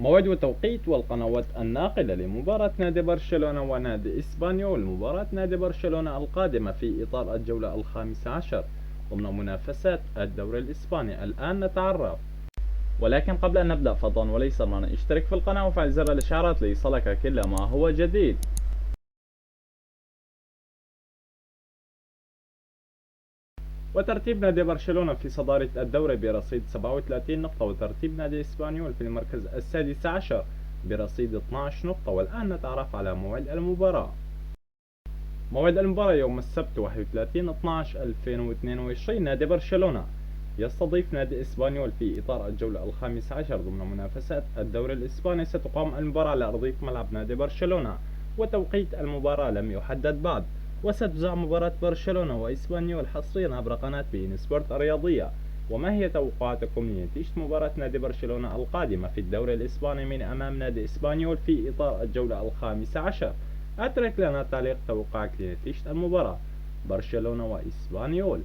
موعد وتوقيت والقنوات الناقلة لمباراة نادي برشلونة ونادي إسبانيول. مباراة نادي برشلونة القادمة في إطار الجولة 15 ضمن منافسات الدوري الإسباني. الآن نتعرف، ولكن قبل أن نبدأ فضلا وليس أمرا اشترك في القناة وفعل زر الإشعارات ليصلك كل ما هو جديد. وترتيب نادي برشلونة في صدارة الدوري برصيد 37 نقطة، وترتيب نادي إسبانيول في المركز السادس عشر برصيد 12 نقطة. والآن نتعرف على موعد المباراة. موعد المباراة يوم السبت 31/12/2022. نادي برشلونة يستضيف نادي إسبانيول في إطار الجولة 15 ضمن منافسات الدوري الإسباني. ستقام المباراة على أرضية ملعب نادي برشلونة، وتوقيت المباراة لم يحدد بعد. وستذاع مباراة برشلونة وإسبانيول حصريا عبر قناة بين سبورت الرياضية. وما هي توقعاتكم لنتيجة مباراة نادي برشلونة القادمة في الدوري الإسباني من أمام نادي إسبانيول في إطار الجولة 15؟ اترك لنا تعليق توقعك لنتيجة المباراة برشلونة وإسبانيول.